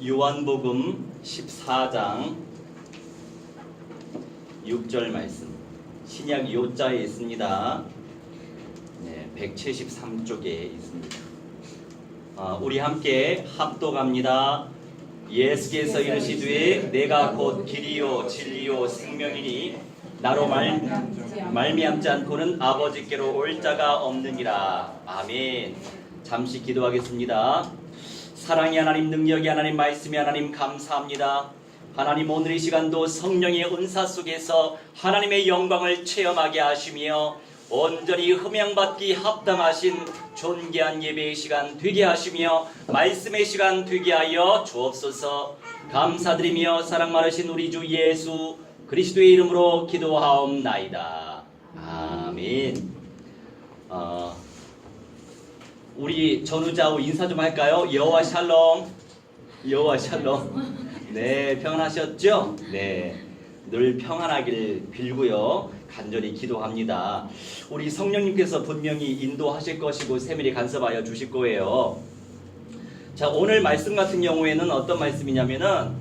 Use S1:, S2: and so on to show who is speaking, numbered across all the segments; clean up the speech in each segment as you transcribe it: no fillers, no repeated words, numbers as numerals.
S1: 요한복음 14장 6절 말씀. 신약 요자에 있습니다. 네, 173쪽에 있습니다. 우리 함께 합독합니다. 예수께서 이르시되 내가 곧 길이요 진리요 생명이니 나로 말미암지 않고는 아버지께로 올 자가 없느니라. 아멘. 잠시 기도하겠습니다. 사랑의 하나님, 능력의 하나님, 말씀의 하나님, 감사합니다. 하나님, 오늘 이 시간도 성령의 은사 속에서 하나님의 영광을 체험하게 하시며 온전히 흠양받기 합당하신 존귀한 예배의 시간 되게 하시며 말씀의 시간 되게 하여 주옵소서. 감사드리며 사랑 많으신 우리 주 예수 그리스도의 이름으로 기도하옵나이다. 아멘. 우리 전우자우 인사 좀 할까요? 여호와 샬롬. 여호와 샬롬. 네, 평안하셨죠? 네, 늘 평안하길 빌고요, 간절히 기도합니다. 우리 성령님께서 분명히 인도하실 것이고 세밀히 간섭하여 주실 거예요. 자, 오늘 말씀 같은 경우에는 어떤 말씀이냐면은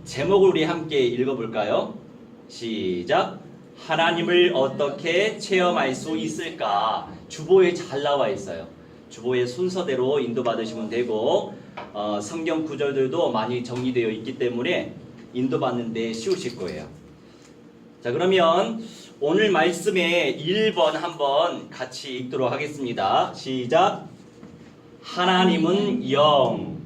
S1: 제목을 우리 함께 읽어볼까요? 시작. 하나님을 어떻게 체험할 수 있을까? 주보에 잘 나와 있어요. 주보의 순서대로 인도받으시면 되고 성경 구절들도 많이 정리되어 있기 때문에 인도받는 데 쉬우실 거예요. 자, 그러면 오늘 말씀의 1번 한번 같이 읽도록 하겠습니다. 시작. 하나님은 영.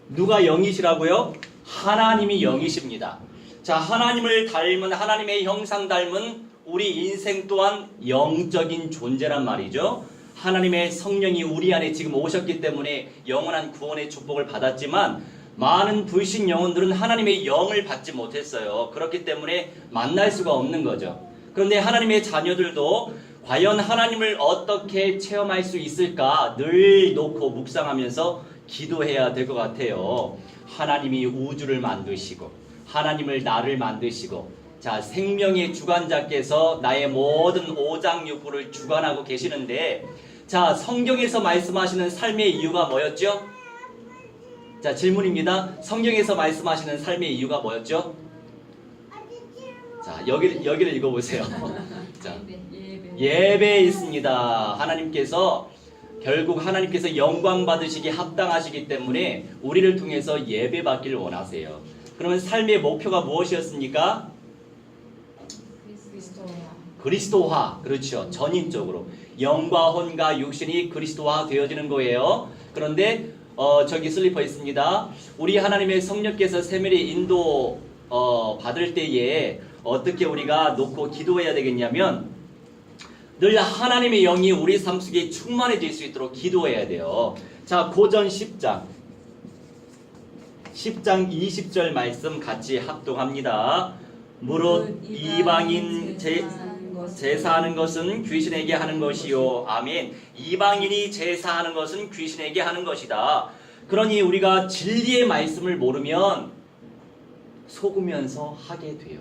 S1: 누가 영이시라고요? 하나님이 영이십니다. 자, 하나님을 닮은, 하나님의 형상 닮은 우리 인생 또한 영적인 존재란 말이죠. 하나님의 성령이 우리 안에 지금 오셨기 때문에 영원한 구원의 축복을 받았지만 많은 불신 영혼들은 하나님의 영을 받지 못했어요. 그렇기 때문에 만날 수가 없는 거죠. 그런데 하나님의 자녀들도 과연 하나님을 어떻게 체험할 수 있을까 늘 놓고 묵상하면서 기도해야 될 것 같아요. 하나님이 우주를 만드시고 하나님을 나를 만드시고, 자, 생명의 주관자께서 나의 모든 오장육부를 주관하고 계시는데, 자, 성경에서 말씀하시는 삶의 이유가 뭐였죠? 자, 질문입니다. 성경에서 말씀하시는 삶의 이유가 뭐였죠? 자, 여기를 읽어보세요. 자, 예배에 있습니다. 결국 하나님께서 영광 받으시기 합당하시기 때문에 우리를 통해서 예배 받기를 원하세요. 그러면 삶의 목표가 무엇이었습니까? 그리스도화. 그렇죠. 전인적으로 영과 혼과 육신이 그리스도화 되어지는 거예요. 그런데 저기 슬리퍼 있습니다. 우리 하나님의 성령께서 세밀히 인도 받을 때에 어떻게 우리가 놓고 기도해야 되겠냐면 늘 하나님의 영이 우리 삶 속에 충만해질 수 있도록 기도해야 돼요. 자, 고전 10장 20절 말씀 같이 합독합니다. 무릇 이방인 제사하는 것은 귀신에게 하는 것이요. 아멘. 이방인이 제사하는 것은 귀신에게 하는 것이다. 그러니 우리가 진리의 말씀을 모르면 속으면서 하게 돼요.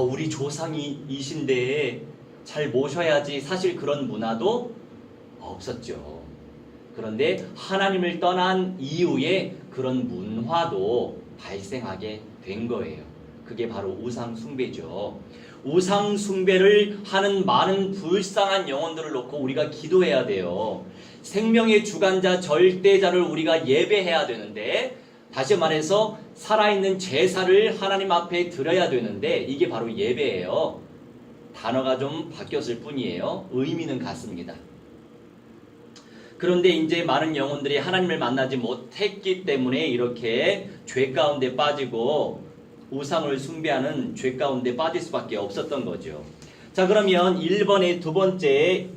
S1: 우리 조상이신데 잘 모셔야지. 사실 그런 문화도 없었죠. 그런데 하나님을 떠난 이후에 그런 문화도 발생하게 된 거예요. 그게 바로 우상 숭배죠. 우상 숭배를 하는 많은 불쌍한 영혼들을 놓고 우리가 기도해야 돼요. 생명의 주관자 절대자를 우리가 예배해야 되는데, 다시 말해서 살아있는 제사를 하나님 앞에 드려야 되는데, 이게 바로 예배예요. 단어가 좀 바뀌었을 뿐이에요. 의미는 같습니다. 그런데 이제 많은 영혼들이 하나님을 만나지 못했기 때문에 이렇게 죄 가운데 빠지고 우상을 숭배하는 죄 가운데 빠질 수밖에 없었던 거죠. 자, 그러면 1번의 두 번째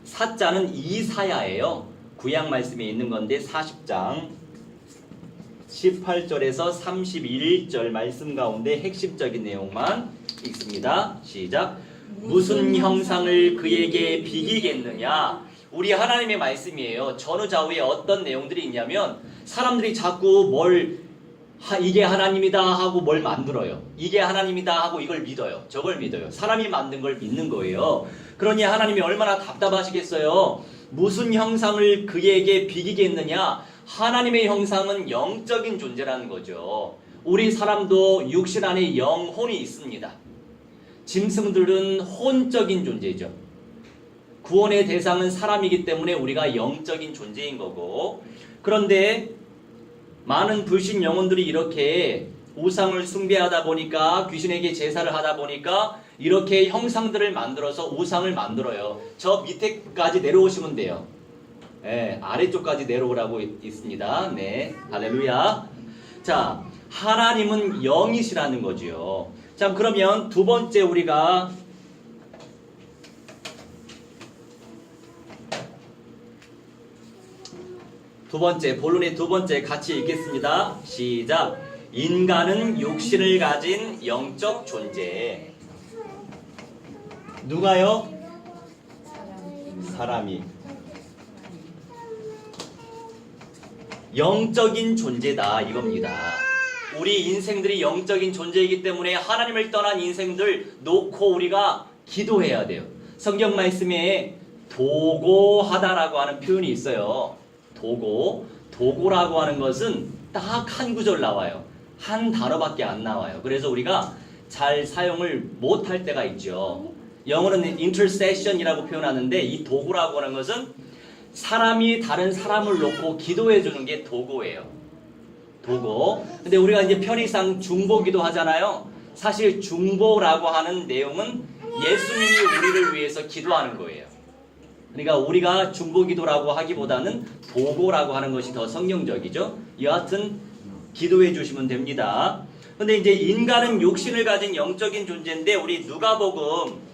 S1: 사자는 이사야예요. 구약 말씀에 있는 건데 40장 18절에서 31절 말씀 가운데 핵심적인 내용만 읽습니다. 시작. 무슨 형상을 그에게 비기겠느냐? 우리 하나님의 말씀이에요. 전후좌우에 어떤 내용들이 있냐면 사람들이 자꾸 이게 하나님이다 하고 뭘 만들어요. 이게 하나님이다 하고 이걸 믿어요. 저걸 믿어요. 사람이 만든 걸 믿는 거예요. 그러니 하나님이 얼마나 답답하시겠어요. 무슨 형상을 그에게 비기겠느냐? 하나님의 형상은 영적인 존재라는 거죠. 우리 사람도 육신 안에 영혼이 있습니다. 짐승들은 혼적인 존재죠. 구원의 대상은 사람이기 때문에 우리가 영적인 존재인 거고, 그런데 많은 불신 영혼들이 이렇게 우상을 숭배하다 보니까, 귀신에게 제사를 하다 보니까 이렇게 형상들을 만들어서 우상을 만들어요. 저 밑에까지 내려오시면 돼요. 네, 아래쪽까지 내려오라고 있습니다. 네, 할렐루야. 자, 하나님은 영이시라는 거죠. 자, 그러면 두 번째 우리가 본론의 두 번째 같이 읽겠습니다. 시작. 인간은 육신을 가진 영적 존재. 누가요? 사람이. 영적인 존재다 이겁니다. 우리 인생들이 영적인 존재이기 때문에 하나님을 떠난 인생들 놓고 우리가 기도해야 돼요. 성경 말씀에 도고하다라고 하는 표현이 있어요. 도고라고 하는 것은 딱 한 구절 나와요. 한 단어밖에 안 나와요. 그래서 우리가 잘 사용을 못할 때가 있죠. 영어로는 intercession이라고 표현하는데, 이 도구라고 하는 것은 사람이 다른 사람을 놓고 기도해 주는 게 도구예요. 도구. 근데 우리가 이제 편의상 중보기도 하잖아요. 사실 중보라고 하는 내용은 예수님이 우리를 위해서 기도하는 거예요. 그러니까 우리가 중보기도라고 하기보다는 도구라고 하는 것이 더 성경적이죠. 여하튼 기도해 주시면 됩니다. 근데 이제 인간은 육신을 가진 영적인 존재인데, 우리 누가복음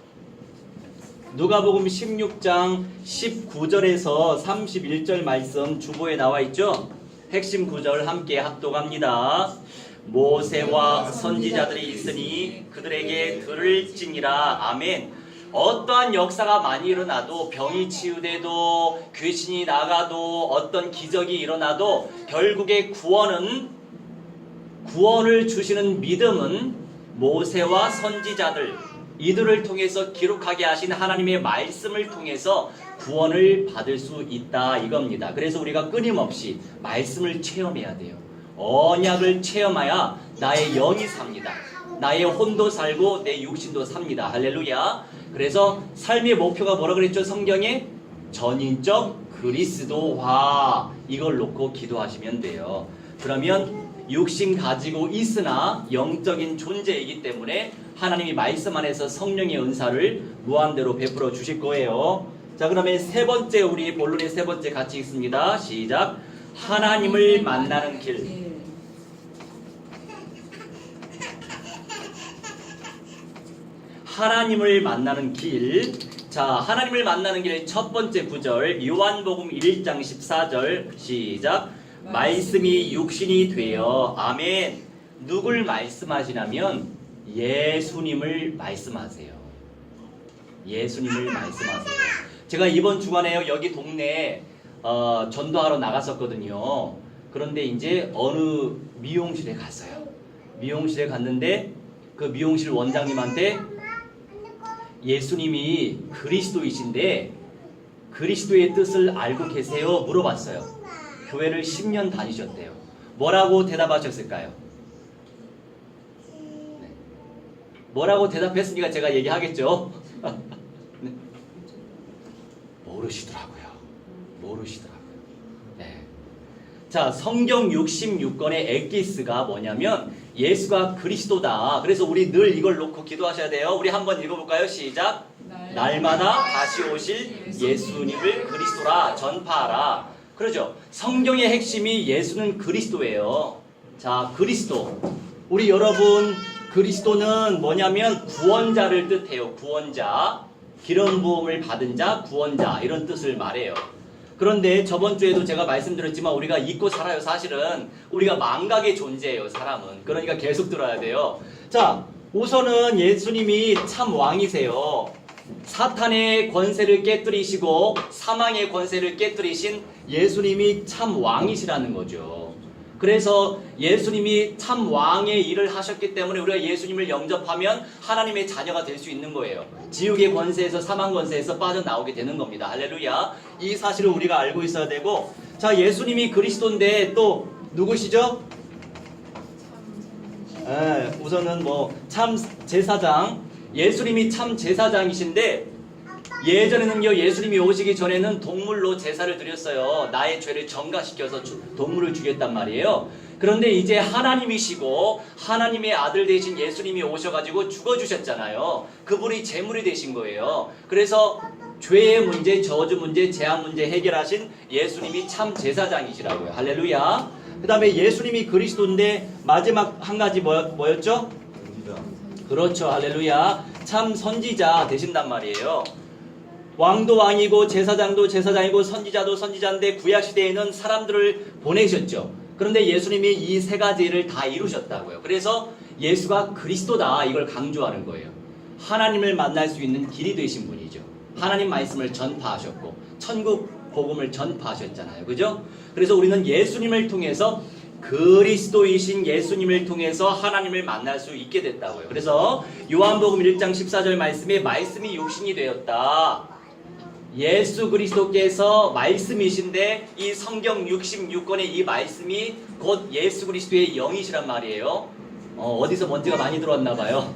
S1: 16장 19절에서 31절 말씀 주보에 나와 있죠. 핵심 구절 함께 합독합니다. 모세와 선지자들이 있으니 그들에게 들을지니라. 아멘. 어떠한 역사가 많이 일어나도, 병이 치유돼도, 귀신이 나가도, 어떤 기적이 일어나도 결국에 구원을 주시는 믿음은 모세와 선지자들, 이들을 통해서 기록하게 하신 하나님의 말씀을 통해서 구원을 받을 수 있다 이겁니다. 그래서 우리가 끊임없이 말씀을 체험해야 돼요. 언약을 체험해야 나의 영이 삽니다. 나의 혼도 살고 내 육신도 삽니다. 할렐루야. 그래서 삶의 목표가 뭐라 그랬죠? 성경에 전인적 그리스도화, 이걸 놓고 기도하시면 돼요. 그러면 육신 가지고 있으나 영적인 존재이기 때문에 하나님이 말씀 안에서 성령의 은사를 무한대로 베풀어 주실 거예요. 자, 그러면 세 번째, 우리 본론의 세 번째 같이 읽습니다. 시작. 하나님을 만나는 길. 하나님을 만나는 길. 자, 하나님을 만나는 길 첫 번째 구절, 요한복음 1장 14절. 시작. 말씀이 육신이 되어. 아멘. 누굴 말씀하시냐면 예수님을 말씀하세요. 예수님을 말씀하세요. 제가 이번 주간에요, 여기 동네에 전도하러 나갔었거든요. 그런데 이제 어느 미용실에 갔어요. 미용실에 갔는데 그 미용실 원장님한테 예수님이 그리스도이신데 그리스도의 뜻을 알고 계세요? 물어봤어요. 교회를 10년 다니셨대요. 뭐라고 대답하셨을까요? 네. 뭐라고 대답했으니까 제가 얘기하겠죠. 네. 모르시더라고요. 네. 자, 성경 66권의 엑기스가 뭐냐면 예수가 그리스도다. 그래서 우리 늘 이걸 놓고 기도하셔야 돼요. 우리 한번 읽어볼까요? 시작. 날마다 다시 오실 예수님을 그리스도라 전파하라. 그러죠. 성경의 핵심이 예수는 그리스도예요. 자, 그리스도. 우리 여러분, 그리스도는 뭐냐면 구원자를 뜻해요. 구원자. 기름 부음을 받은 자, 구원자, 이런 뜻을 말해요. 그런데 저번 주에도 제가 말씀드렸지만 우리가 잊고 살아요. 사실은 우리가 망각의 존재예요. 사람은. 그러니까 계속 들어야 돼요. 자, 우선은 예수님이 참 왕이세요. 사탄의 권세를 깨뜨리시고 사망의 권세를 깨뜨리신 예수님이 참 왕이시라는 거죠. 그래서 예수님이 참 왕의 일을 하셨기 때문에 우리가 예수님을 영접하면 하나님의 자녀가 될 수 있는 거예요. 지옥의 권세에서 사망 권세에서 빠져나오게 되는 겁니다. 할렐루야. 이 사실을 우리가 알고 있어야 되고, 자, 예수님이 그리스도인데 또 누구시죠? 우선은 참 제사장, 예수님이 참 제사장이신데, 예전에는요, 예수님이 오시기 전에는 동물로 제사를 드렸어요. 나의 죄를 전가시켜서 동물을 죽였단 말이에요. 그런데 이제 하나님이시고 하나님의 아들 되신 예수님이 오셔가지고 죽어주셨잖아요. 그분이 제물이 되신 거예요. 그래서 죄의 문제, 저주 문제, 재앙 문제 해결하신 예수님이 참 제사장이시라고요. 할렐루야. 그 다음에 예수님이 그리스도인데 마지막 한 가지 뭐였죠? 선지자. 그렇죠. 할렐루야. 참 선지자 되신단 말이에요. 왕도 왕이고 제사장도 제사장이고 선지자도 선지자인데 구약시대에는 사람들을 보내셨죠. 그런데 예수님이 이 세 가지를 다 이루셨다고요. 그래서 예수가 그리스도다, 이걸 강조하는 거예요. 하나님을 만날 수 있는 길이 되신 분이죠. 하나님 말씀을 전파하셨고 천국 복음을 전파하셨잖아요. 그죠? 그래서 우리는 예수님을 통해서, 그리스도이신 예수님을 통해서 하나님을 만날 수 있게 됐다고요. 그래서 요한복음 1장 14절 말씀에 말씀이 육신이 되었다. 예수 그리스도께서 말씀이신데 이 성경 66권의 이 말씀이 곧 예수 그리스도의 영이시란 말이에요. 어디서 먼지가 많이 들어왔나 봐요.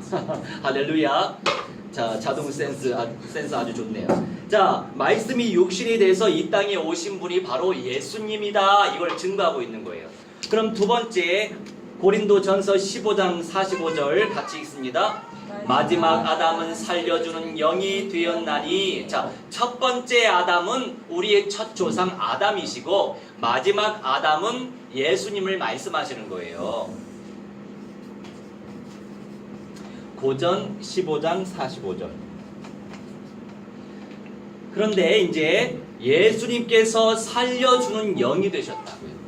S1: 할렐루야. 자, 자동 센스 아주 좋네요. 자, 말씀이 육신이 돼서 이 땅에 오신 분이 바로 예수님이다, 이걸 증거하고 있는 거예요. 그럼 두 번째, 고린도전서 15장 45절 같이 읽습니다. 마지막 아담은 살려주는 영이 되었나니. 자, 첫 번째 아담은 우리의 첫 조상 아담이시고 마지막 아담은 예수님을 말씀하시는 거예요. 고전 15장 45절. 그런데 이제 예수님께서 살려주는 영이 되셨다고요.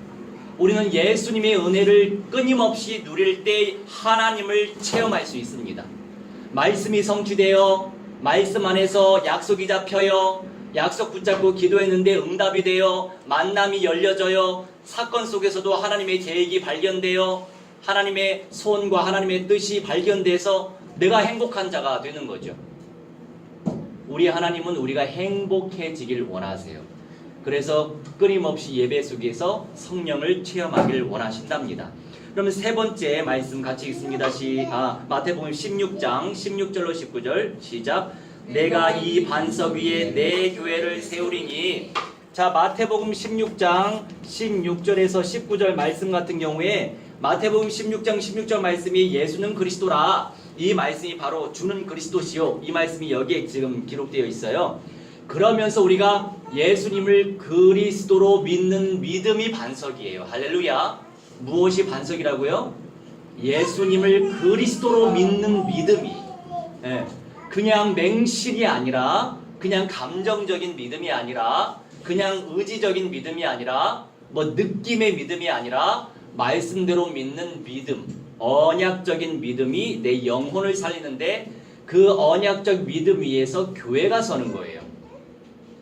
S1: 우리는 예수님의 은혜를 끊임없이 누릴 때 하나님을 체험할 수 있습니다. 말씀이 성취되어 말씀 안에서 약속이 잡혀요. 약속 붙잡고 기도했는데 응답이 돼요. 만남이 열려져요. 사건 속에서도 하나님의 계획이 발견돼요. 하나님의 손과 하나님의 뜻이 발견돼서 내가 행복한 자가 되는 거죠. 우리 하나님은 우리가 행복해지길 원하세요. 그래서 끊임없이 예배 속에서 성령을 체험하길 원하신답니다. 그러면 세 번째 말씀 같이 읽습니다. 마태복음 16장 16절로 19절 시작. 내가 이 반석 위에 내 교회를 세우리니. 자, 마태복음 16장 16절에서 19절 말씀 같은 경우에 마태복음 16장 16절 말씀이 예수는 그리스도라, 이 말씀이 바로 주는 그리스도시요, 이 말씀이 여기에 지금 기록되어 있어요. 그러면서 우리가 예수님을 그리스도로 믿는 믿음이 반석이에요. 할렐루야. 무엇이 반석이라고요? 예수님을 그리스도로 믿는 믿음이, 그냥 맹신이 아니라, 그냥 감정적인 믿음이 아니라, 그냥 의지적인 믿음이 아니라, 느낌의 믿음이 아니라 말씀대로 믿는 믿음, 언약적인 믿음이 내 영혼을 살리는데 그 언약적 믿음 위에서 교회가 서는 거예요.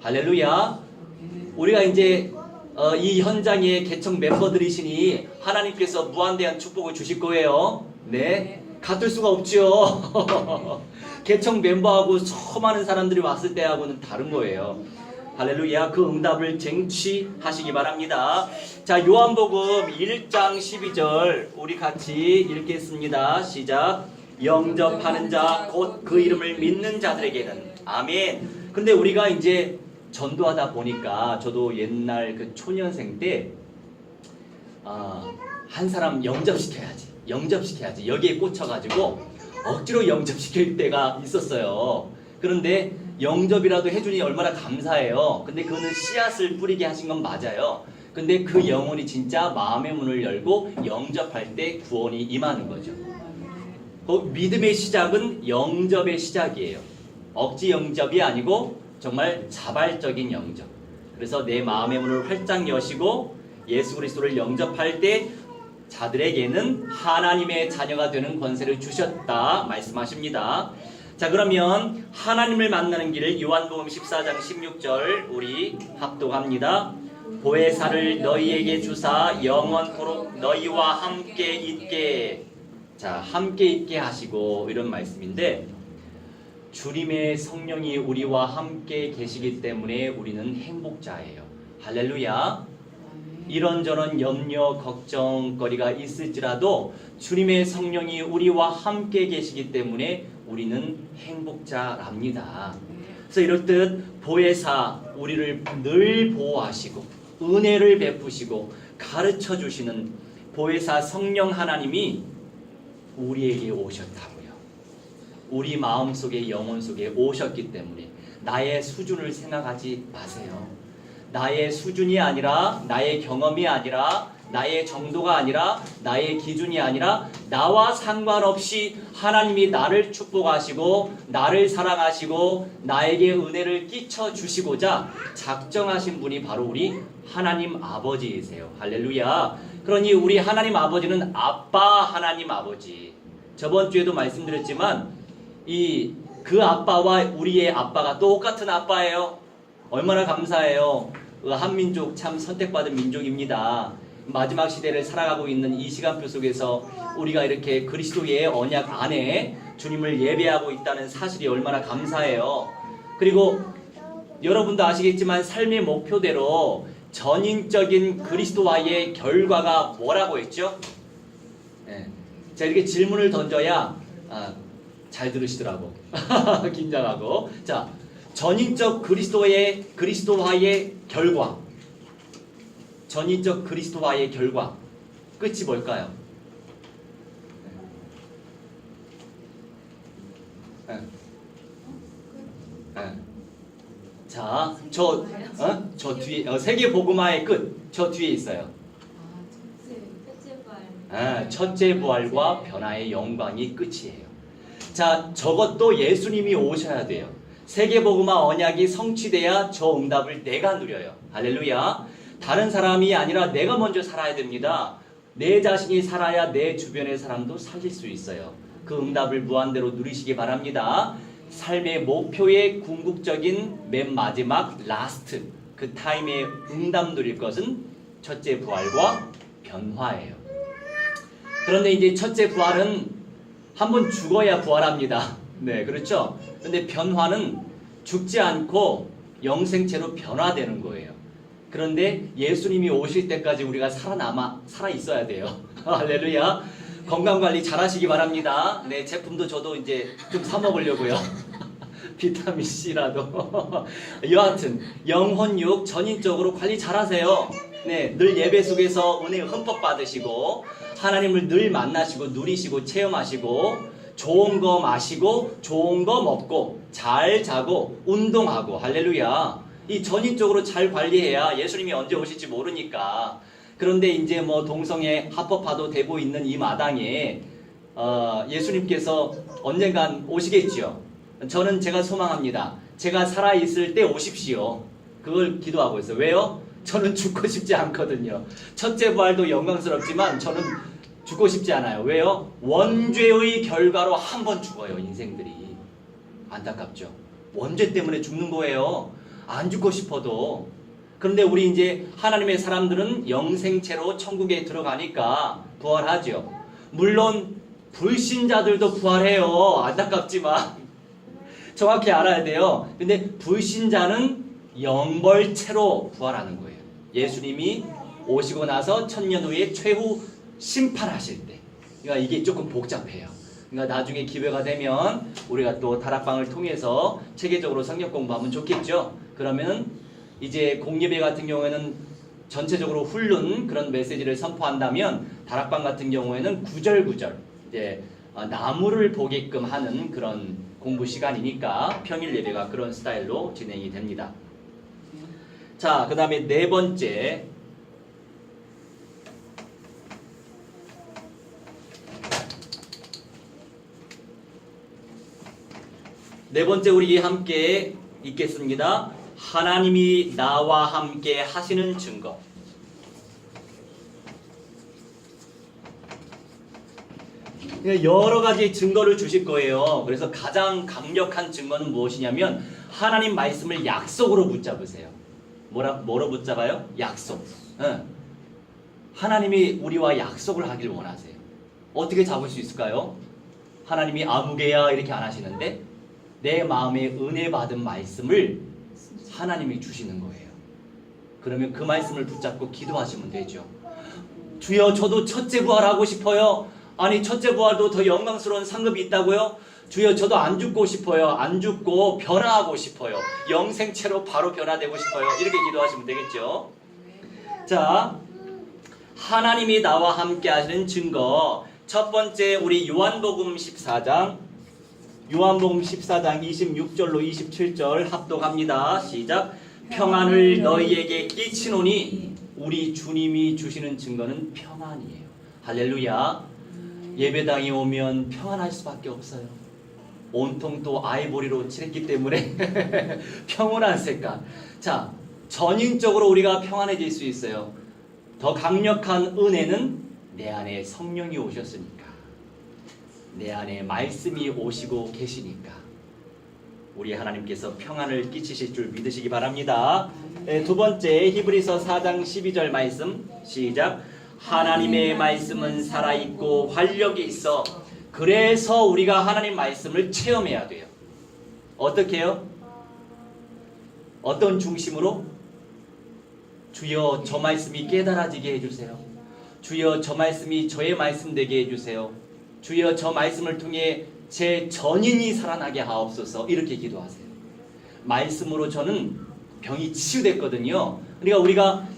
S1: 할렐루야. 우리가 이제 이 현장의 개척 멤버들이시니 하나님께서 무한대한 축복을 주실 거예요. 네, 같을 수가 없죠. 개척 멤버하고 수많은 사람들이 왔을 때하고는 다른 거예요. 할렐루야. 그 응답을 쟁취하시기 바랍니다. 자, 요한복음 1장 12절 우리 같이 읽겠습니다. 시작. 영접하는 자 곧 그 이름을 믿는 자들에게는. 아멘. 근데 우리가 이제 전도하다 보니까 저도 옛날 그 초년생 때 한 사람 영접시켜야지 여기에 꽂혀가지고 억지로 영접시킬 때가 있었어요. 그런데 영접이라도 해주니 얼마나 감사해요. 근데 그거는 씨앗을 뿌리게 하신 건 맞아요. 근데 그 영혼이 진짜 마음의 문을 열고 영접할 때 구원이 임하는 거죠. 믿음의 시작은 영접의 시작이에요. 억지 영접이 아니고 정말 자발적인 영접. 그래서 내 마음의 문을 활짝 여시고 예수 그리스도를 영접할 때 자들에게는 하나님의 자녀가 되는 권세를 주셨다 말씀하십니다. 자, 그러면 하나님을 만나는 길을 요한복음 14장 16절 우리 합독합니다. 보혜사를 너희에게 주사 영원토록 너희와 함께 있게. 자, 함께 있게 하시고 이런 말씀인데, 주님의 성령이 우리와 함께 계시기 때문에 우리는 행복자예요. 할렐루야. 이런저런 염려, 걱정거리가 있을지라도 주님의 성령이 우리와 함께 계시기 때문에 우리는 행복자랍니다. 그래서 이럴 듯 보혜사, 우리를 늘 보호하시고 은혜를 베푸시고 가르쳐 주시는 보혜사 성령 하나님이 우리에게 오셨다고요. 우리 마음속에, 영혼 속에 오셨기 때문에 나의 수준을 생각하지 마세요. 나의 수준이 아니라, 나의 경험이 아니라, 나의 정도가 아니라, 나의 기준이 아니라, 나와 상관없이 하나님이 나를 축복하시고 나를 사랑하시고 나에게 은혜를 끼쳐 주시고자 작정하신 분이 바로 우리 하나님 아버지이세요. 할렐루야. 그러니 우리 하나님 아버지는 아빠 하나님 아버지. 저번 주에도 말씀드렸지만 그 아빠와 우리의 아빠가 똑같은 아빠예요. 얼마나 감사해요. 한민족 참 선택받은 민족입니다. 마지막 시대를 살아가고 있는 이 시간표 속에서 우리가 이렇게 그리스도의 언약 안에 주님을 예배하고 있다는 사실이 얼마나 감사해요. 그리고 여러분도 아시겠지만 삶의 목표대로 전인적인 그리스도와의 결과가 뭐라고 했죠? 자, 이렇게 질문을 던져야 잘 들으시더라고. 긴장하고. 자, 전인적 그리스도와의 결과. 전인적 그리스도와의 결과. 끝이 뭘까요? 자, 저 뒤에 세계복음화의 끝. 저 뒤에 있어요. 첫째 부활과 변화의 영광이 끝이에요. 자, 저것도 예수님이 오셔야 돼요. 세계복음화 언약이 성취돼야 저 응답을 내가 누려요. 할렐루야. 다른 사람이 아니라 내가 먼저 살아야 됩니다. 내 자신이 살아야 내 주변의 사람도 살릴 수 있어요. 그 응답을 무한대로 누리시기 바랍니다. 삶의 목표의 궁극적인 맨 마지막 라스트, 그 타임에 응답 누릴 것은 첫째 부활과 변화예요. 그런데 이제 첫째 부활은 한번 죽어야 부활합니다. 네, 그렇죠? 근데 변화는 죽지 않고 영생체로 변화되는 거예요. 그런데 예수님이 오실 때까지 우리가 살아 있어야 돼요. 할렐루야. 건강관리 잘 하시기 바랍니다. 네, 제품도 저도 이제 좀 사 먹으려고요. 비타민C라도. 여하튼 영혼육 전인적으로 관리 잘 하세요. 네, 늘 예배 속에서 은혜 흠뻑 받으시고 하나님을 늘 만나시고 누리시고 체험하시고 좋은 거 마시고 좋은 거 먹고 잘 자고 운동하고. 할렐루야. 이 전인적으로 잘 관리해야 예수님이 언제 오실지 모르니까. 그런데 이제 뭐 동성애 합법화도 되고 있는 이 마당에 예수님께서 언젠간 오시겠지요. 저는 제가 소망합니다. 제가 살아있을 때 오십시오. 그걸 기도하고 있어요. 왜요? 저는 죽고 싶지 않거든요. 첫째 부활도 영광스럽지만 저는 죽고 싶지 않아요. 왜요? 원죄의 결과로 한 번 죽어요. 인생들이. 안타깝죠. 원죄 때문에 죽는 거예요. 안 죽고 싶어도. 그런데 우리 이제 하나님의 사람들은 영생체로 천국에 들어가니까 부활하죠. 물론 불신자들도 부활해요. 안타깝지만 정확히 알아야 돼요. 근데 불신자는 영벌체로 부활하는 거예요. 예수님이 오시고 나서 천년 후에 최후 심판하실 때. 그러니까 이게 조금 복잡해요. 그러니까 나중에 기회가 되면 우리가 또 다락방을 통해서 체계적으로 성경 공부하면 좋겠죠. 그러면 이제 공예배 같은 경우에는 전체적으로 훑는 그런 메시지를 선포한다면 다락방 같은 경우에는 구절구절 이제 나무를 보게끔 하는 그런 공부 시간이니까 평일 예배가 그런 스타일로 진행이 됩니다. 자, 그 다음에 네 번째. 네 번째 우리 함께 읽겠습니다. 하나님이 나와 함께 하시는 증거. 여러 가지 증거를 주실 거예요. 그래서 가장 강력한 증거는 무엇이냐면 하나님 말씀을 약속으로 붙잡으세요. 뭐로 붙잡아요? 약속. 예. 하나님이 우리와 약속을 하길 원하세요. 어떻게 잡을 수 있을까요? 하나님이 아무개야 이렇게 안 하시는데 내 마음에 은혜 받은 말씀을 하나님이 주시는 거예요. 그러면 그 말씀을 붙잡고 기도하시면 되죠. 주여, 저도 첫째 부활하고 싶어요. 아니, 첫째 부활도 더 영광스러운 상급이 있다고요? 주여, 저도 안 죽고 싶어요. 안 죽고 변화하고 싶어요. 영생체로 바로 변화되고 싶어요. 이렇게 기도하시면 되겠죠. 자, 하나님이 나와 함께 하시는 증거. 첫 번째, 우리 요한복음 14장 26절로 27절 합독합니다. 시작. 평안을 너희에게 끼치노니 우리 주님이 주시는 증거는 평안이에요. 할렐루야. 예배당에 오면 평안할 수밖에 없어요. 온통 또 아이보리로 칠했기 때문에 평온한 색깔. 자, 전인적으로 우리가 평안해질 수 있어요. 더 강력한 은혜는 내 안에 성령이 오셨으니까, 내 안에 말씀이 오시고 계시니까 우리 하나님께서 평안을 끼치실 줄 믿으시기 바랍니다. 두 번째, 히브리서 4장 12절 말씀 시작. 하나님의 말씀은 살아있고 활력이 있어. 그래서 우리가 하나님 말씀을 체험해야 돼요. 어떻게 해요? 어떤 중심으로? 주여, 저 말씀이 깨달아지게 해주세요. 주여, 저 말씀이 저의 말씀 되게 해주세요. 주여, 저 말씀을 통해 제 전인이 살아나게 하옵소서. 이렇게 기도하세요. 말씀으로 저는 병이 치유됐거든요. 그러니까 우리가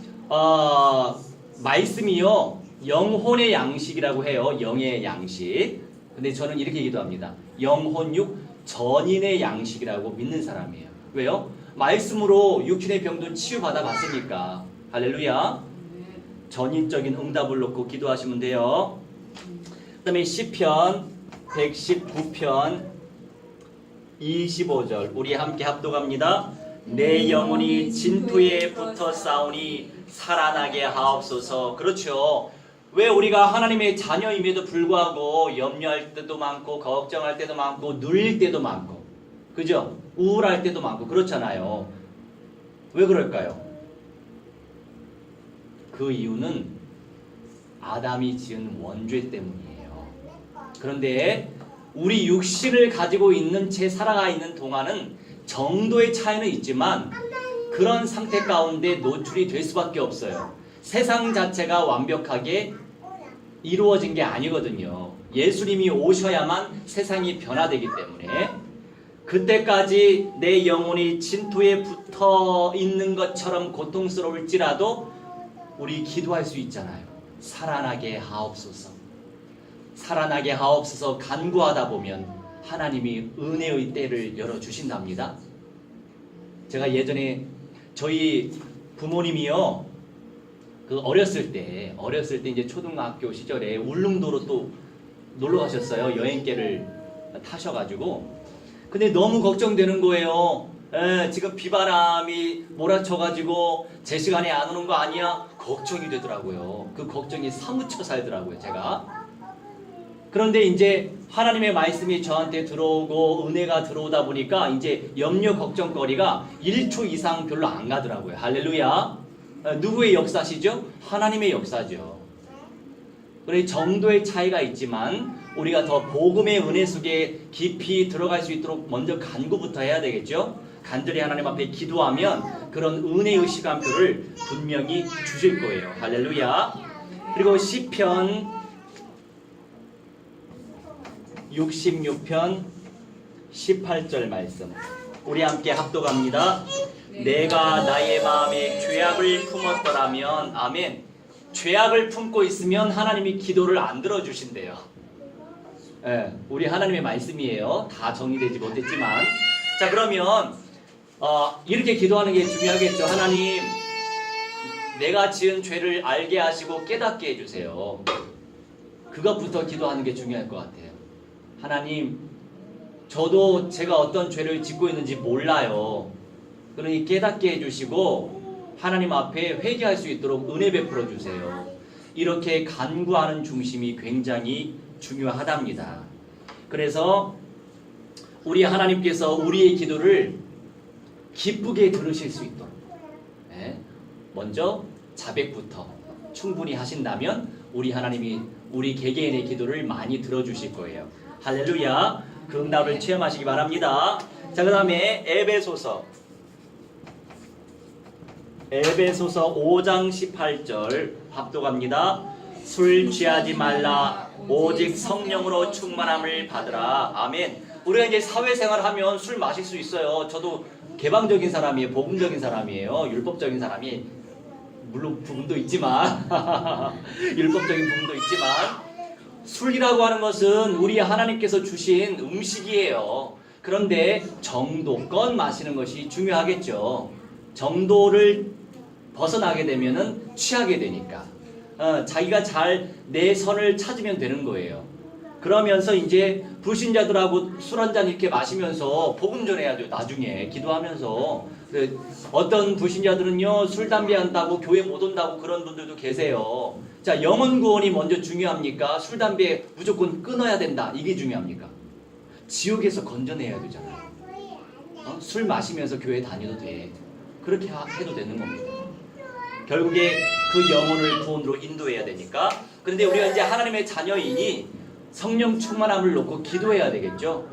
S1: 말씀이요, 영혼의 양식이라고 해요. 영의 양식. 근데 저는 이렇게 기도합니다. 영혼육 전인의 양식이라고 믿는 사람이에요. 왜요? 말씀으로 육신의 병도 치유받아 봤으니까. 할렐루야. 전인적인 응답을 놓고 기도하시면 돼요. 그 다음에 시편 119편 25절 우리 함께 합독합니다. 내 영혼이 진토에 붙어 싸우니 살아나게 하옵소서. 그렇죠. 왜 우리가 하나님의 자녀임에도 불구하고 염려할 때도 많고 걱정할 때도 많고 눌릴 때도 많고, 그죠? 우울할 때도 많고 그렇잖아요. 왜 그럴까요? 그 이유는 아담이 지은 원죄 때문이에요. 그런데 우리 육신을 가지고 있는 채 살아가 있는 동안은 정도의 차이는 있지만 그런 상태 가운데 노출이 될 수밖에 없어요. 세상 자체가 완벽하게 이루어진 게 아니거든요. 예수님이 오셔야만 세상이 변화되기 때문에 그때까지 내 영혼이 진토에 붙어 있는 것처럼 고통스러울지라도 우리 기도할 수 있잖아요. 살아나게 하옵소서. 살아나게 하옵소서 간구하다 보면 하나님이 은혜의 때를 열어주신답니다. 제가 예전에 저희 부모님이요, 그 어렸을 때 이제 초등학교 시절에 울릉도로 또 놀러 가셨어요. 여행길을 타셔가지고. 근데 너무 걱정되는 거예요. 지금 비바람이 몰아쳐가지고 제 시간에 안 오는 거 아니야? 걱정이 되더라고요. 그 걱정이 사무쳐 살더라고요, 제가. 그런데 이제 하나님의 말씀이 저한테 들어오고 은혜가 들어오다 보니까 이제 염려 걱정거리가 1초 이상 별로 안 가더라고요. 할렐루야. 누구의 역사시죠? 하나님의 역사죠. 그래, 정도의 차이가 있지만 우리가 더 복음의 은혜 속에 깊이 들어갈 수 있도록 먼저 간구부터 해야 되겠죠. 간절히 하나님 앞에 기도하면 그런 은혜의 시간표를 분명히 주실 거예요. 할렐루야. 그리고 시편 66편 18절 말씀 우리 함께 합독합니다. 내가 나의 마음에 죄악을 품었더라면, 아멘. 죄악을 품고 있으면 하나님이 기도를 안 들어주신대요. 우리 하나님의 말씀이에요. 다 정리되지 못했지만. 자, 그러면 이렇게 기도하는 게 중요하겠죠. 하나님, 내가 지은 죄를 알게 하시고 깨닫게 해주세요. 그것부터 기도하는 게 중요할 것 같아요. 하나님, 저도 제가 어떤 죄를 짓고 있는지 몰라요. 그러니 깨닫게 해주시고 하나님 앞에 회개할 수 있도록 은혜 베풀어 주세요. 이렇게 간구하는 중심이 굉장히 중요하답니다. 그래서 우리 하나님께서 우리의 기도를 기쁘게 들으실 수 있도록 먼저 자백부터 충분히 하신다면 우리 하나님이 우리 개개인의 기도를 많이 들어주실 거예요. 할렐루야. 그 응답을 체험하시기 바랍니다. 자, 그 다음에 에베소서 5장 18절 합독합니다. 술 취하지 말라. 오직 성령으로 충만함을 받으라. 아멘. 우리가 이제 사회생활 하면 술 마실 수 있어요. 저도 개방적인 사람이에요. 복음적인 사람이에요. 율법적인 사람이 물론 부분도 있지만 율법적인 부분도 있지만 술이라고 하는 것은 우리 하나님께서 주신 음식이에요. 그런데 정도껏 마시는 것이 중요하겠죠. 정도를 벗어나게 되면은 취하게 되니까 자기가 잘 내 선을 찾으면 되는 거예요. 그러면서 이제 불신자들하고 술 한잔 이렇게 마시면서 복음 전해야죠. 나중에 기도하면서. 어떤 불신자들은요 술 담배 한다고 교회 못 온다고 그런 분들도 계세요. 자, 영혼 구원이 먼저 중요합니까? 술 담배 무조건 끊어야 된다 이게 중요합니까? 지옥에서 건져내야 되잖아요. 술 마시면서 교회 다녀도 돼. 그렇게 해도 되는 겁니다. 결국에 그 영혼을 구원으로 인도해야 되니까. 그런데 우리가 이제 하나님의 자녀이니 성령 충만함을 놓고 기도해야 되겠죠.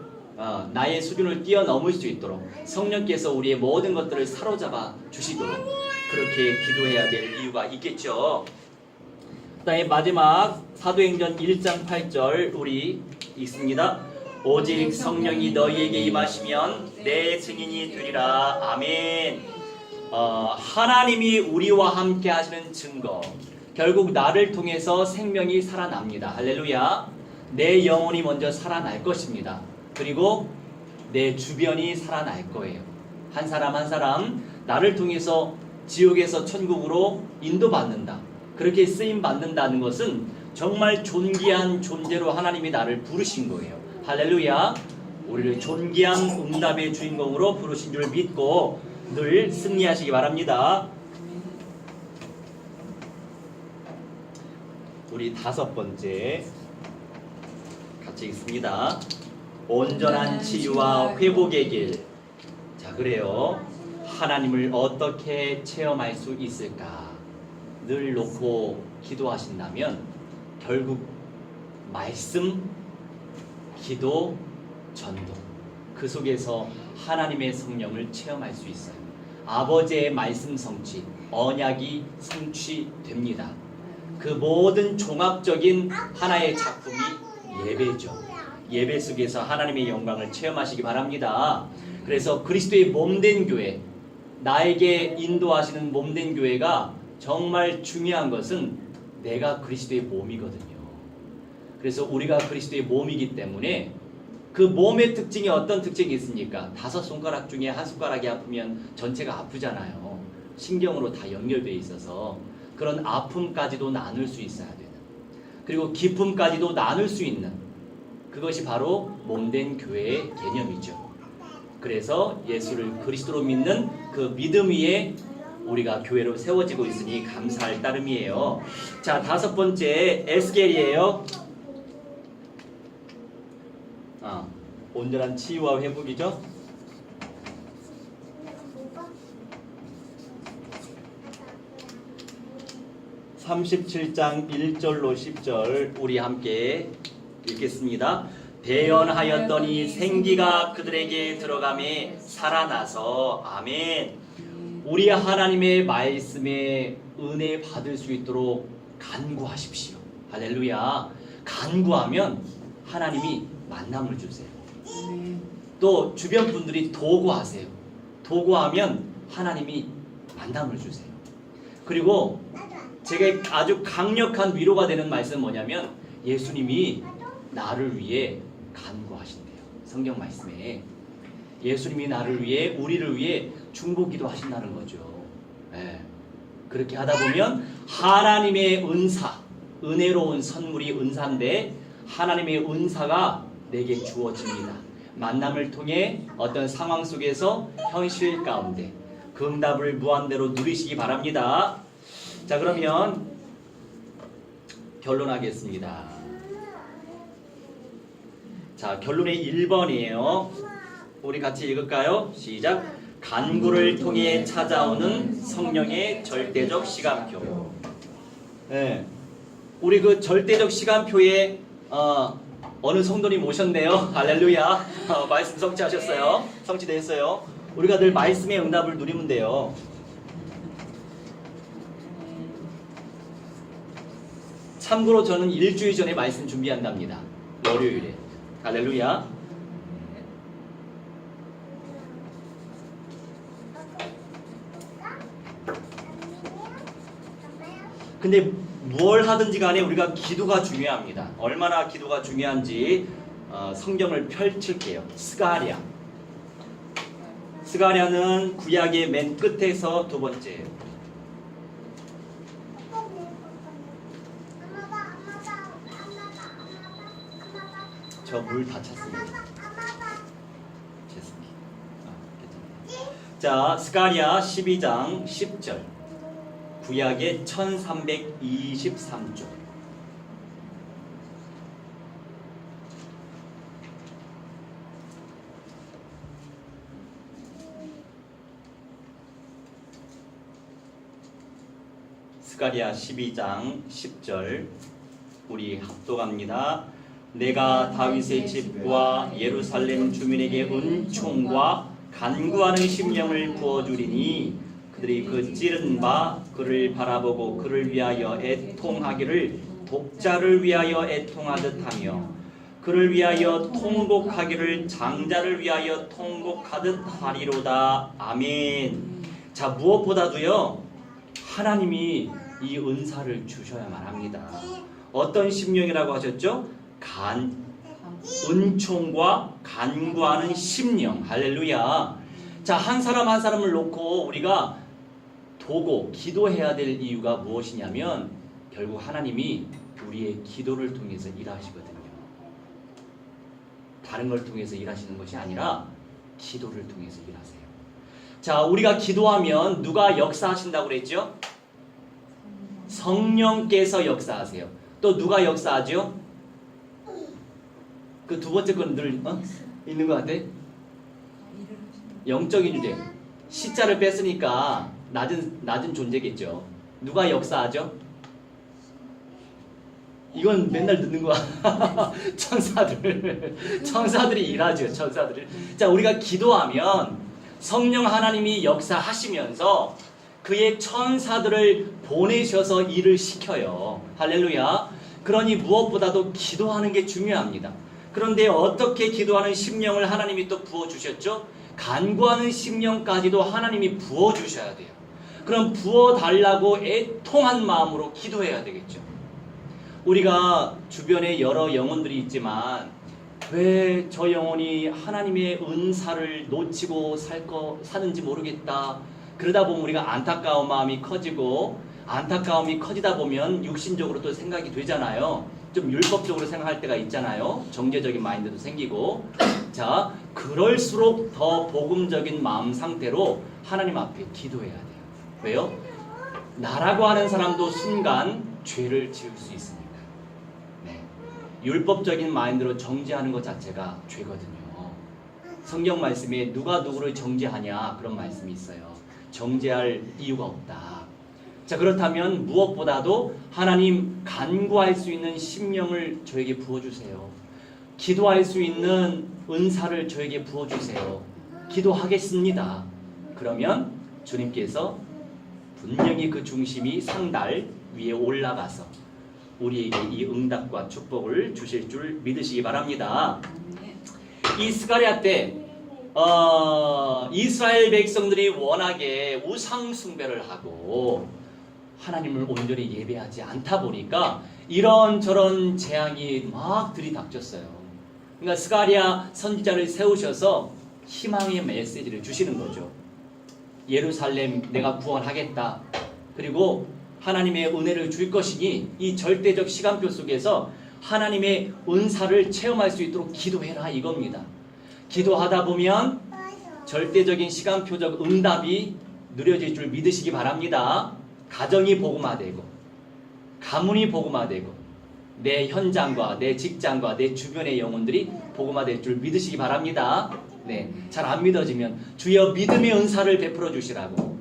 S1: 나의 수준을 뛰어넘을 수 있도록 성령께서 우리의 모든 것들을 사로잡아 주시도록 그렇게 기도해야 될 이유가 있겠죠. 그다음에 마지막 사도행전 1장 8절 우리 읽습니다. 오직 성령이 너희에게 임하시면 내 증인이 되리라. 아멘. 하나님이 우리와 함께 하시는 증거. 결국 나를 통해서 생명이 살아납니다. 할렐루야. 내 영혼이 먼저 살아날 것입니다. 그리고 내 주변이 살아날 거예요. 한 사람 한 사람 나를 통해서 지옥에서 천국으로 인도받는다. 그렇게 쓰임 받는다는 것은 정말 존귀한 존재로 하나님이 나를 부르신 거예요. 할렐루야. 우리를 존귀한 응답의 주인공으로 부르신 줄 믿고 늘 승리하시기 바랍니다. 우리 5번째 같이 읽습니다. 온전한 치유와 회복의 길. 자, 그래요. 하나님을 어떻게 체험할 수 있을까? 늘 놓고 기도하신다면 결국 말씀, 기도, 전도 그 속에서 하나님의 성령을 체험할 수 있어요. 아버지의 말씀 성취, 언약이 성취됩니다. 그 모든 종합적인 하나의 작품이 예배죠. 예배 속에서 하나님의 영광을 체험하시기 바랍니다. 그래서 그리스도의 몸된 교회, 나에게 인도하시는 몸된 교회가 정말 중요한 것은 내가 그리스도의 몸이거든요. 그래서 우리가 그리스도의 몸이기 때문에 그 몸의 특징이 어떤 특징이 있습니까? 5손가락 중에 한 손가락이 아프면 전체가 아프잖아요. 신경으로 다 연결되어 있어서 그런 아픔까지도 나눌 수 있어야 되는, 그리고 기쁨까지도 나눌 수 있는, 그것이 바로 몸된 교회의 개념이죠. 그래서 예수를 그리스도로 믿는 그 믿음 위에 우리가 교회로 세워지고 있으니 감사할 따름이에요. 자, 5번째 에스겔이에요. 온전한 치유와 회복이죠. 37장 1절로 10절 우리 함께 읽겠습니다. 대언하였더니 생기가 그들에게 들어가매 살아나서. 아멘. 우리 하나님의 말씀에 은혜 받을 수 있도록 간구하십시오. 할렐루야. 간구하면 하나님이 만남을 주세요. 또 주변 분들이 도구하세요. 도구하면 하나님이 만남을 주세요. 그리고 제가 아주 강력한 위로가 되는 말씀은 뭐냐면 예수님이 나를 위해 간구하신대요. 성경 말씀에 예수님이 나를 위해, 우리를 위해 중보기도 하신다는 거죠. 네. 그렇게 하다 보면 하나님의 은사, 은혜로운 선물이 은사인데 하나님의 은사가 내게 주어집니다. 만남을 통해 어떤 상황 속에서 현실 가운데 그 응답을 무한대로 누리시기 바랍니다. 자, 그러면 결론하겠습니다. 자, 결론의 1번이에요. 우리 같이 읽을까요? 시작. 간구를 통해 찾아오는 성령의 절대적 시간표. 네. 우리 그 절대적 시간표에 어느 성도님 오셨네요. 할렐루야. 말씀 성취하셨어요. 성취됐어요. 우리가 늘 말씀의 응답을 누리면 돼요. 참고로 저는 일주일 전에 말씀 준비한답니다. 월요일에. 할렐루야. 근데 뭘 하든지 간에 우리가 기도가 중요합니다. 얼마나 기도가 중요한지 성경을 펼칠게요. 스가랴. 스가랴는 구약의 맨 끝에서 두 번째예요. 저 물 다 찼습니다. 죄송해요. 괜찮아요. 자, 스가랴 12장 10절. 구약의 1323쪽. 스가랴 12장 10절. 우리 합독합니다. 내가 다윗의 집과 예루살렘 주민에게 은총과 간구하는 심령을 부어주리니 그들이 그 찌른 바 그를 바라보고 그를 위하여 애통하기를 독자를 위하여 애통하듯 하며 그를 위하여 통곡하기를 장자를 위하여 통곡하듯 하리로다. 아멘. 자, 무엇보다도요, 하나님이 이 은사를 주셔야만 합니다. 어떤 심령이라고 하셨죠? 은총과 간구하는 심령. 할렐루야. 자, 한 사람 한 사람을 놓고 우리가 도고 기도해야 될 이유가 무엇이냐면 결국 하나님이 우리의 기도를 통해서 일하시거든요. 다른 걸 통해서 일하시는 것이 아니라 기도를 통해서 일하세요. 자, 우리가 기도하면 누가 역사하신다고 그랬죠? 성령께서 역사하세요. 또 누가 역사하죠? 그 두 번째 건 늘 있는 것 같아? 영적인 존재. 시자를 뺐으니까 낮은 존재겠죠. 누가 역사하죠? 이건 맨날 듣는 거야. 천사들이 일하죠. 천사들이. 자, 우리가 기도하면 성령 하나님이 역사하시면서 그의 천사들을 보내셔서 일을 시켜요. 할렐루야. 그러니 무엇보다도 기도하는 게 중요합니다. 그런데 어떻게 기도하는 심령을 하나님이 또 부어주셨죠? 간구하는 심령까지도 하나님이 부어주셔야 돼요. 그럼 부어달라고 애통한 마음으로 기도해야 되겠죠. 우리가 주변에 여러 영혼들이 있지만 왜 저 영혼이 하나님의 은사를 놓치고 사는지 모르겠다. 그러다 보면 우리가 안타까운 마음이 커지고, 안타까움이 커지다 보면 육신적으로 또 생각이 되잖아요. 좀 율법적으로 생각할 때가 있잖아요. 정죄적인 마인드도 생기고. 자, 그럴수록 더 복음적인 마음 상태로 하나님 앞에 기도해야 돼요. 왜요? 나라고 하는 사람도 순간 죄를 지을 수 있으니까. 네. 율법적인 마인드로 정죄하는 것 자체가 죄거든요. 성경 말씀에 누가 누구를 정죄하냐 그런 말씀이 있어요. 정죄할 이유가 없다. 자, 그렇다면 무엇보다도 하나님 간구할 수 있는 심령을 저에게 부어주세요. 기도할 수 있는 은사를 저에게 부어주세요. 기도하겠습니다. 그러면 주님께서 분명히 그 중심이 상달 위에 올라가서 우리에게 이 응답과 축복을 주실 줄 믿으시기 바랍니다. 이 스가랴 때 이스라엘 백성들이 워낙에 우상 숭배를 하고 하나님을 온전히 예배하지 않다 보니까 이런저런 재앙이 막 들이닥쳤어요. 그러니까 스가랴 선지자를 세우셔서 희망의 메시지를 주시는 거죠. 예루살렘 내가 구원하겠다. 그리고 하나님의 은혜를 줄 것이니 이 절대적 시간표 속에서 하나님의 은사를 체험할 수 있도록 기도해라 이겁니다. 기도하다 보면 절대적인 시간표적 응답이 누려질 줄 믿으시기 바랍니다. 가정이 복음화되고 가문이 복음화되고 내 현장과 내 직장과 내 주변의 영혼들이 복음화될 줄 믿으시기 바랍니다. 네, 잘 안 믿어지면 주여 믿음의 은사를 베풀어 주시라고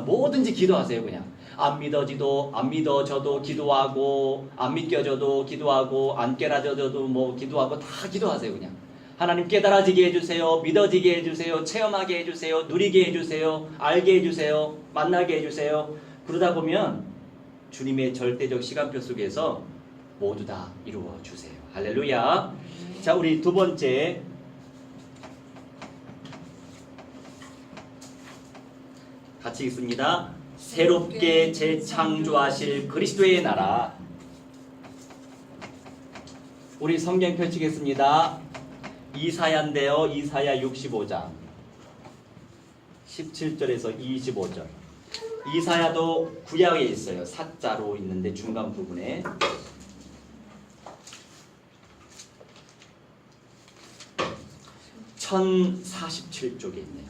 S1: 뭐든지 기도하세요. 그냥 안 믿어져도 기도하고, 안 믿겨져도 기도하고, 안 깨달아져도 뭐 기도하고, 다 기도하세요. 그냥 하나님 깨달아지게 해주세요, 믿어지게 해주세요, 체험하게 해주세요, 누리게 해주세요, 알게 해주세요, 만나게 해주세요. 그러다 보면 주님의 절대적 시간표 속에서 모두 다 이루어 주세요. 할렐루야. 자, 우리 두 번째, 같이 읽습니다. 새롭게 재창조하실 그리스도의 나라. 우리 성경 펼치겠습니다. 이사야인데요. 이사야 65장 17절에서 25절. 이사야도 구약에 있어요. 사자로 있는데 중간 부분에 1047쪽에 있네요.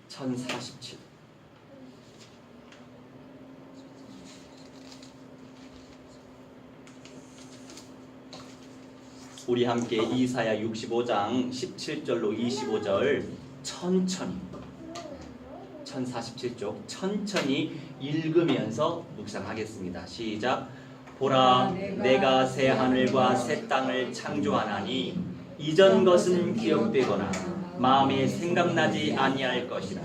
S1: 1047. 우리 함께 이사야 65장 17절로 25절 천천히 1047쪽 천천히 읽으면서 묵상하겠습니다. 시작. 보라, 내가 새 하늘과 새 땅을 창조하나니 이전 것은 기억되거나 마음에 생각나지 아니할 것이라.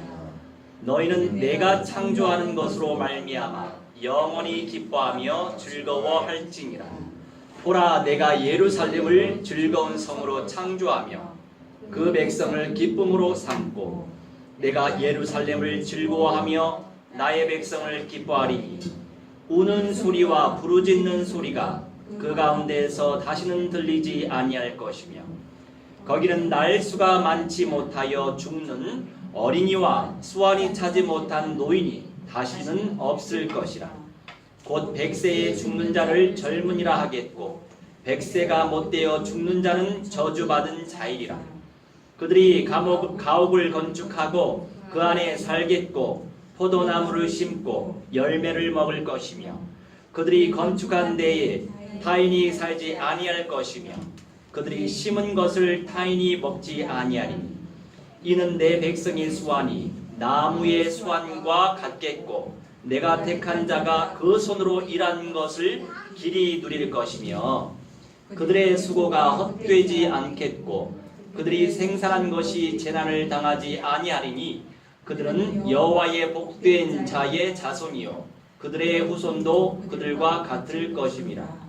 S1: 너희는 내가 창조하는 것으로 말미암아 영원히 기뻐하며 즐거워할지니라. 보라, 내가 예루살렘을 즐거운 성으로 창조하며 그 백성을 기쁨으로 삼고 내가 예루살렘을 즐거워하며 나의 백성을 기뻐하리니 우는 소리와 부르짖는 소리가 그 가운데에서 다시는 들리지 아니할 것이며 거기는 날 수가 많지 못하여 죽는 어린이와 수완이 차지 못한 노인이 다시는 없을 것이라. 곧 100세에 죽는 자를 젊은이라 하겠고 100세가 못되어 죽는 자는 저주받은 자이리라. 그들이 가옥을 건축하고 그 안에 살겠고 포도나무를 심고 열매를 먹을 것이며 그들이 건축한 데에 타인이 살지 아니할 것이며 그들이 심은 것을 타인이 먹지 아니하리니 이는 내 백성의 수완이 나무의 수완과 같겠고 내가 택한 자가 그 손으로 일한 것을 길이 누릴 것이며 그들의 수고가 헛되지 않겠고 그들이 생산한 것이 재난을 당하지 아니하리니 그들은 여호와의 복된 자의 자손이요 그들의 후손도 그들과 같을 것임이라.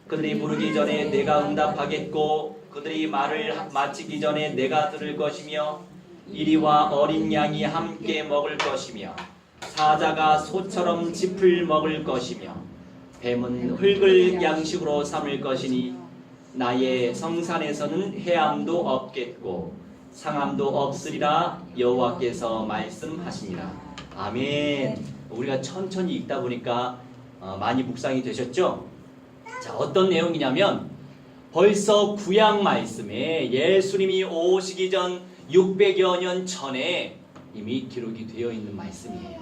S1: 그들이 부르기 전에 내가 응답하겠고 그들이 말을 마치기 전에 내가 들을 것이며 이리와 어린 양이 함께 먹을 것이며 사자가 소처럼 짚을 먹을 것이며 뱀은 흙을 양식으로 삼을 것이니 나의 성산에서는 해함도 없겠고 상함도 없으리라 여호와께서 말씀하십니다. 아멘. 우리가 천천히 읽다 보니까 많이 묵상이 되셨죠? 자, 어떤 내용이냐면 벌써 구약 말씀에 예수님이 오시기 전 600여 년 전에 이미 기록이 되어 있는 말씀이에요.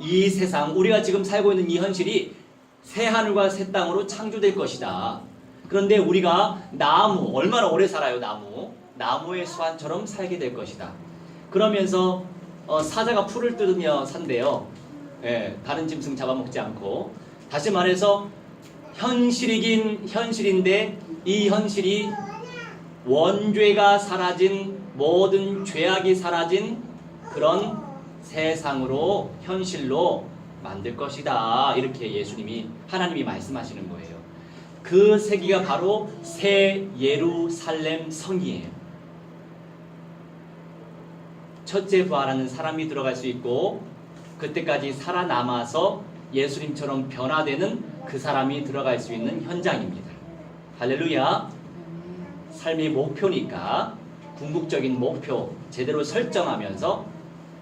S1: 이 세상, 우리가 지금 살고 있는 이 현실이 새 하늘과 새 땅으로 창조될 것이다. 그런데 우리가 나무, 얼마나 오래 살아요, 나무의 수완처럼 살게 될 것이다. 그러면서 사자가 풀을 뜯으며 산대요. 예, 다른 짐승 잡아먹지 않고. 다시 말해서 현실이긴 현실인데 이 현실이 원죄가 사라진, 모든 죄악이 사라진 그런 세상으로, 현실로 만들 것이다. 이렇게 예수님이, 하나님이 말씀하시는 거예요. 그 세기가 바로 새 예루살렘 성이에요. 첫째 부활하는 사람이 들어갈 수 있고 그때까지 살아남아서 예수님처럼 변화되는 그 사람이 들어갈 수 있는 현장입니다. 할렐루야. 삶의 목표니까 궁극적인 목표 제대로 설정하면서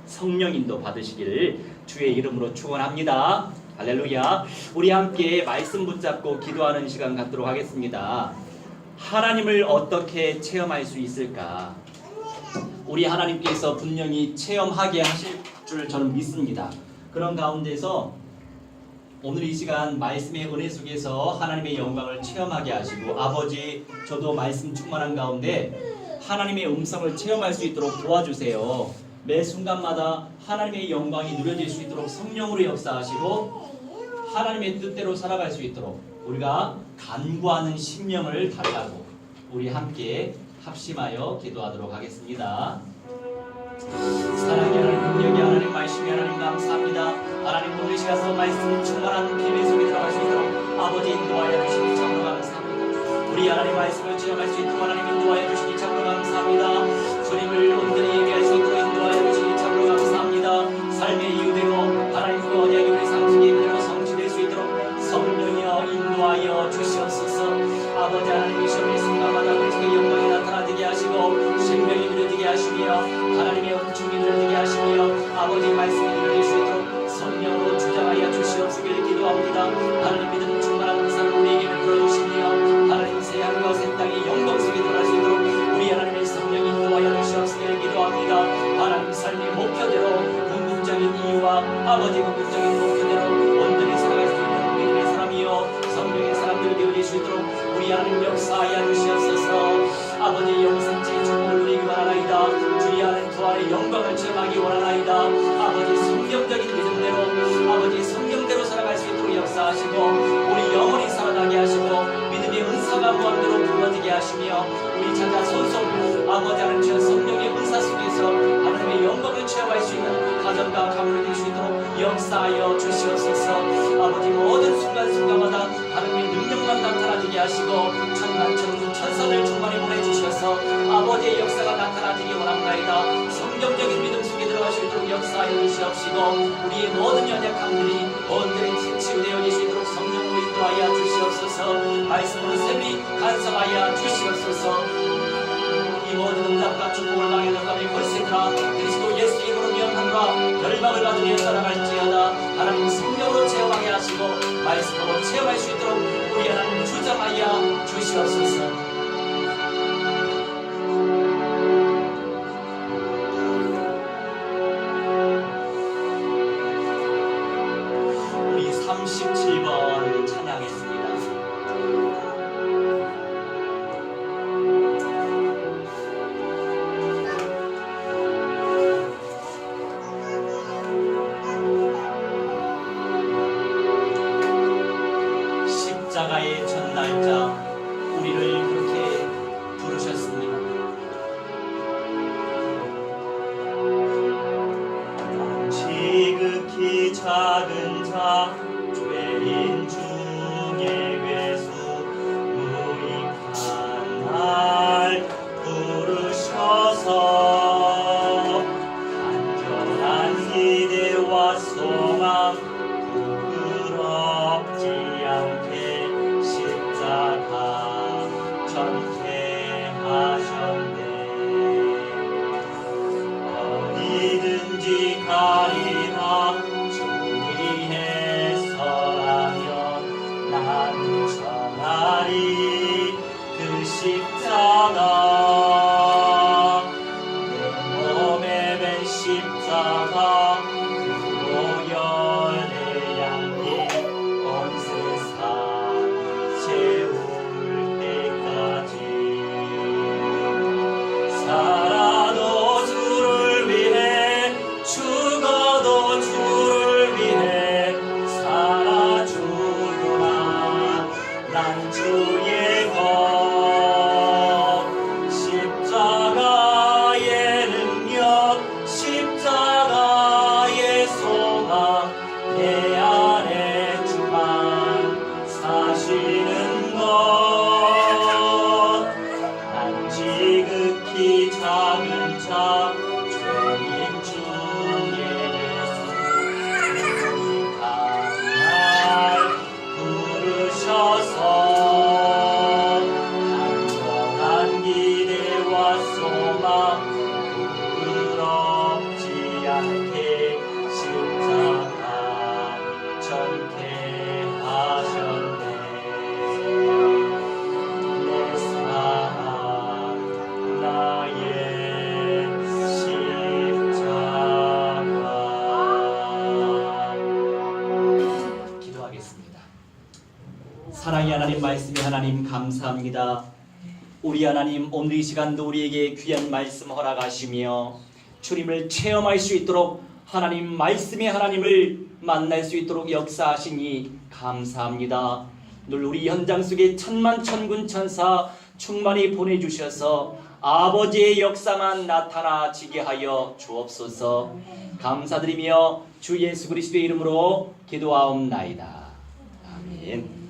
S1: 성령 인도 받으시기를 주의 이름으로 축원합니다. 할렐루야. 우리 함께 말씀 붙잡고 기도하는 시간 갖도록 하겠습니다. 하나님을 어떻게 체험할 수 있을까? 우리 하나님께서 분명히 체험하게 하실 줄 저는 믿습니다. 그런 가운데서 오늘 이 시간 말씀의 은혜 속에서 하나님의 영광을 체험하게 하시고, 아버지, 저도 말씀 충만한 가운데 하나님의 음성을 체험할 수 있도록 도와주세요. 매 순간마다 하나님의 영광이 누려질 수 있도록 성령으로 역사하시고 하나님의 뜻대로 살아갈 수 있도록 우리가 간구하는 심령을 달라고 우리 함께 합심하여 기도하도록 하겠습니다. 사랑의 하나님, 능력의 하나님, 말씀의 하나님 감사합니다. 하나님 오늘 시간서 말씀 충만한 비밀 속에 들어갈 수 있도록 아버지 인도하여 주시니 참으로 감사합니다. 우리 하나님 말씀을 체험할 수 있도록 하나님 인도하여 주시니 참으로 감사합니다. 주님을 온전히 예배할 수 있도록 인도하여 주시니 참으로 감사합니다. 삶의 이유대로 하나님과 언약의 우리 삶 속에 그대로 성취될 수 있도록 성령이여 인도하여 주시옵소서. 아버지 하나님 이 시험의 순간마다 우리에게 영광이 나타나게 하시고 생명이 누려지게 하시며 하나님의 은총이 누려지게 하시며 아버지의 말씀이 누려질 수 있도록 성령으로 주장하여 주시옵소기를 기도합니다. 하나님 믿음 충만한 은사를 우리에게 베풀어 주시며 하나님 새하늘과 새 땅의 영광 속에 들어갈 수 있도록 우리 하나님의 성령이 인도하여 주시옵소기를 기도합니다. 하나님 삶의 목표대로 궁극적인 이유와 아버지의 궁극적인 목표대로 온전히 살아갈 수 있는 믿음의 사람이요 성령의 사람들 되어질 수 있도록 우리 하나님 역사하여 주시옵소서. 아버지의 영생체의 축복을 누리기 원하나이다. 주의 하나님 부활의 영광을 체험하기 원하나이다. 아버지 성경적인 믿음대로 아버지 성경대로 살아갈 수 있도록 역사하시고 우리 영혼이 살아나게 하시고 믿음의 은사가 무한대로 부어지게 하시며 우리 자자 손속 아버지 하나님 성령의 은사 속에서 하나님의 영광을 체험할 수 있는 가정과 가문이 될 수 있도록 역사하여 주시옵소서. 아버지 모든 순간순간마다 하나님의 능력만 나타나지게 하시고 천만 천군 천사를 충만히 보내주셔서 아버지의 역사가 나타나지기 원합나이다. 성경적인 믿음 속에 들어갈 수 있도록 역사하여 주시옵시고 우리의 모든 연약함들이 온전히 치유되어질 수 있도록 성령으로 인도하여 주시옵소서. 말씀으로 세밀히 간섭하여 주시옵소서. 이 모든 응답과 축복을 망해나가며 걸세라 그리스도 예수 이름으로 명함과 열방을 받으며 살아갈지어다. 하나님 성령으로 체험하게 하시고 말씀으로 체험할 수 있도록 우리 하나님 주장하여 주시옵소서. 우리 37번 찬양했습니다. 십자가의 첫날짜 우리를 그렇게 부르셨습니다.
S2: 지극히 작은 자 죄인 중에 괴수 무익한 날 부르셔서 간절한 기대와 소망 부끄럽지 않게 십자가 전케하셨네. 어디든지 가리라 주 위에 서라면 난 전하리 그 십자가 내 몸에 밴 십자가 그로 열내 양리 온 세상 채울 때까지 살아도 주를 위해 죽어도 주를 위해 살아주구나 난 주의 것 십자가의 능력 십자가의 소망 내 안에 주만 사시는 것 난 지극히 작은 자 죄인 중에 강날 부르셔서 간절한 기대와 소망 부끄럽지 않게 십자가 전케 하셨네. 내 사랑 나의 십자가.
S1: 기도하겠습니다. 사랑의 하나님 말씀의 하나님 감사합니다. 우리 하나님, 오늘 이 시간도 우리에게 귀한 말씀 허락하시며 주님을 체험할 수 있도록 하나님 말씀의 하나님을 만날 수 있도록 역사하시니 감사합니다. 늘 우리 현장 속에 천만 천군 천사 충만히 보내주셔서 아버지의 역사만 나타나지게 하여 주옵소서. 감사드리며 주 예수 그리스도의 이름으로 기도하옵나이다. 아멘.